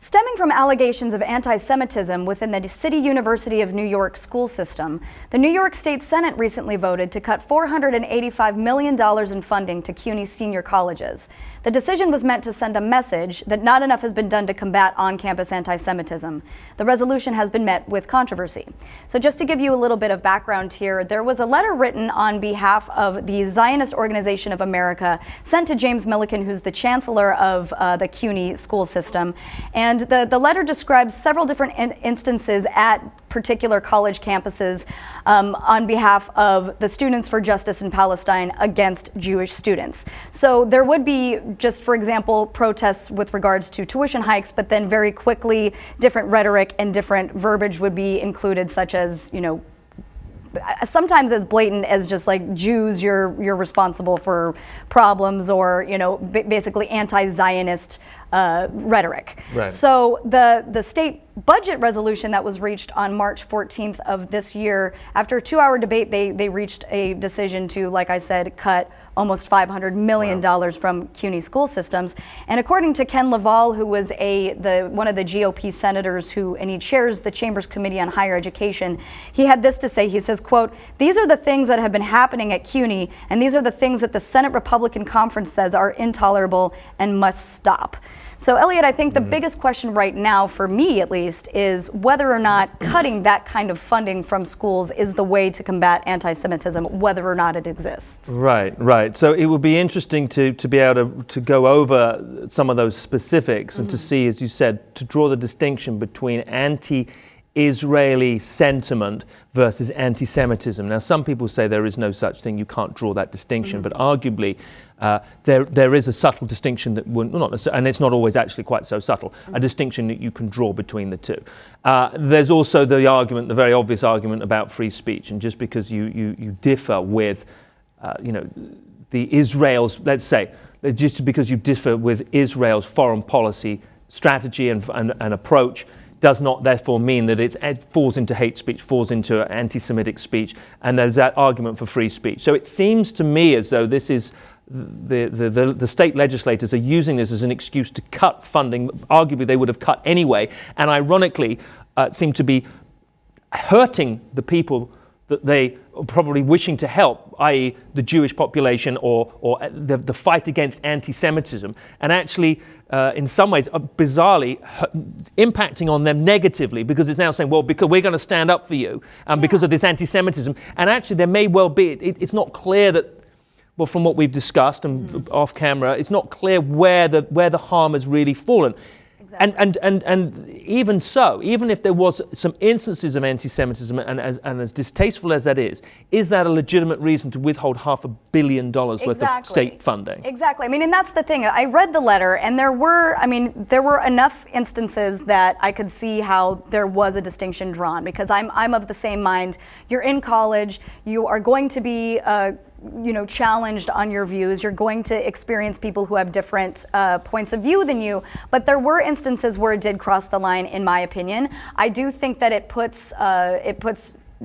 Stemming from allegations of anti-Semitism within the City University of New York school system, the New York State Senate recently voted to cut $485 million in funding to CUNY senior colleges. The decision was meant to send a message that not enough has been done to combat on-campus anti-Semitism. The resolution has been met with controversy. So just to give you a little bit of background here, there was a letter written on behalf of the Zionist Organization of America sent to James Milliken, who's the chancellor of the CUNY school system. And the letter describes several different instances at particular college campuses on behalf of the Students for Justice in Palestine against Jewish students. So there would be, just for example, protests with regards to tuition hikes, but then very quickly different rhetoric and different verbiage would be included, such as, you know, sometimes as blatant as just like Jews, you're responsible for problems, or, you know, basically anti-Zionist rhetoric. Right. So the state budget resolution that was reached on March 14th of this year, after a 2-hour debate, they reached a decision to, like I said, cut almost $500 million from CUNY school systems. And according to Ken Laval, who was one of the GOP senators and he chairs the Chamber's Committee on Higher Education, he had this to say. He says, quote, "These are the things that have been happening at CUNY, and these are the things that the Senate Republican Conference says are intolerable and must stop." So, Elliot, I think the biggest question right now, for me at least, is whether or not cutting that kind of funding from schools is the way to combat anti-Semitism, whether or not it exists. Right, right. So it would be interesting to be able to go over some of those specifics and to see, as you said, to draw the distinction between anti-Israeli sentiment versus anti-Semitism. Now, some people say there is no such thing, you can't draw that distinction, but arguably there is a subtle distinction that and it's not always actually quite so subtle, a distinction that you can draw between the two. There's also the argument, the very obvious argument about free speech, and just because you differ with, the Israel's, let's say, just because you differ with Israel's foreign policy strategy and approach, does not therefore mean that it falls into hate speech, falls into anti-Semitic speech, and there's that argument for free speech. So it seems to me as though this is the state legislators are using this as an excuse to cut funding. Arguably they would have cut anyway, and ironically seem to be hurting the people that they are probably wishing to help, i.e. the Jewish population or the fight against anti-Semitism, and actually in some ways bizarrely impacting on them negatively, because it's now saying, well, because we're going to stand up for you because of this anti-Semitism. And actually there may well be, it's not clear that, well, from what we've discussed and off camera, it's not clear where the harm has really fallen. Exactly. And even so, even if there was some instances of anti-Semitism, and as distasteful as that is that a legitimate reason to withhold $500 million worth of state funding? Exactly. I mean, and that's the thing. I read the letter, and there were enough instances that I could see how there was a distinction drawn, because I'm of the same mind. You're in college, you are going to be challenged on your views. You're going to experience people who have different points of view than you, but there were instances where it did cross the line, in my opinion. I do think that it puts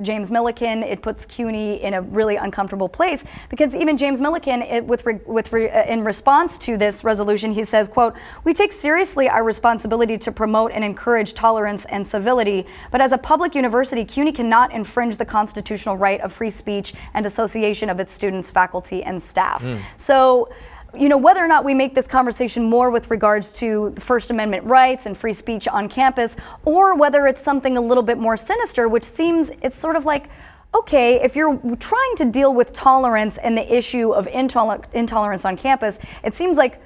James Milliken, it puts CUNY in a really uncomfortable place, because even James Milliken, in response to this resolution, he says, quote, "We take seriously our responsibility to promote and encourage tolerance and civility, but as a public university, CUNY cannot infringe the constitutional right of free speech and association of its students, faculty, and staff." So, whether or not we make this conversation more with regards to the First Amendment rights and free speech on campus, or whether it's something a little bit more sinister, which seems, it's sort of like, okay, if you're trying to deal with tolerance and the issue of intolerance on campus, it seems like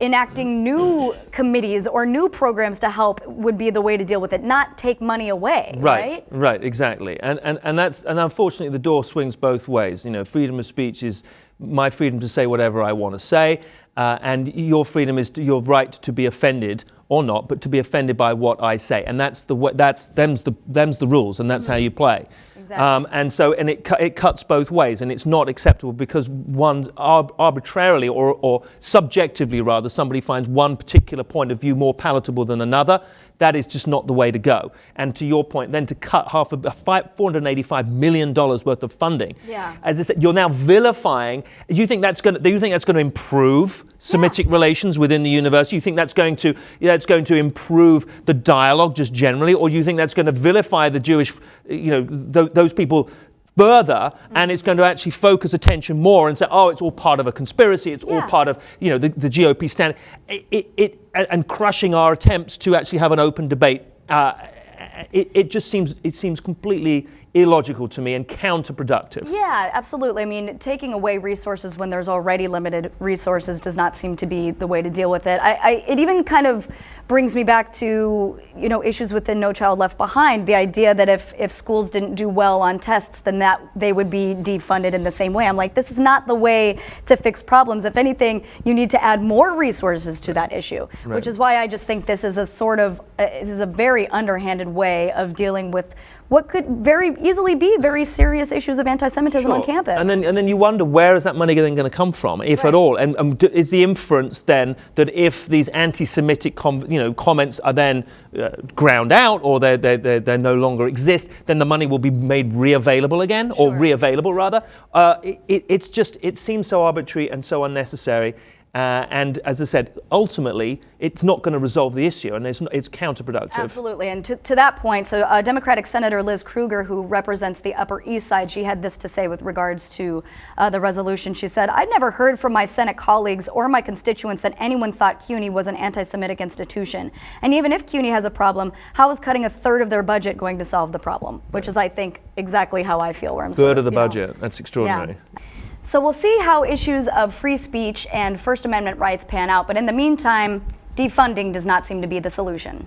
enacting new committees or new programs to help would be the way to deal with it, not take money away, right? Right, exactly. And unfortunately the door swings both ways. Freedom of speech is my freedom to say whatever I want to say, and your freedom is your right to be offended or not, but to be offended by what I say, and them's the rules, and that's how you play. Exactly. Exactly. And it cuts both ways, and it's not acceptable because one arbitrarily or subjectively rather, somebody finds one particular point of view more palatable than another. That is just not the way to go. And to your point, then to cut $485 million worth of funding, as I said, you're now vilifying. Do you think that's going to improve Semitic relations within the university? You think that's going to improve the dialogue just generally, or do you think that's going to vilify the Jewish, those people further, and it's going to actually focus attention more and say, oh, it's all part of a conspiracy, it's all part of the GOP stand, and crushing our attempts to actually have an open debate. It seems completely illogical to me and counterproductive. Yeah, absolutely. I mean, taking away resources when there's already limited resources does not seem to be the way to deal with it. It even kind of brings me back to, issues within No Child Left Behind, the idea that if schools didn't do well on tests, then that they would be defunded in the same way. I'm like, this is not the way to fix problems. If anything, you need to add more resources to that issue, which is why I just think this is a very underhanded way of dealing with what could very easily be very serious issues of anti-Semitism on campus. And then you wonder, where is that money then going to come from, if at all? And is the inference then that if these anti-Semitic comments are then ground out, or they no longer exist, then the money will be made re-available again, or re-available rather? It seems so arbitrary and so unnecessary. And as I said, ultimately, it's not going to resolve the issue, and it's counterproductive. Absolutely. And to that point, so Democratic Senator Liz Kruger, who represents the Upper East Side, she had this to say with regards to the resolution. She said, "I'd never heard from my Senate colleagues or my constituents that anyone thought CUNY was an anti-Semitic institution. And even if CUNY has a problem, how is cutting a third of their budget going to solve the problem?" Which is, I think, exactly how I feel. Where I'm third of the budget. That's extraordinary. Yeah. So we'll see how issues of free speech and First Amendment rights pan out. But in the meantime, defunding does not seem to be the solution.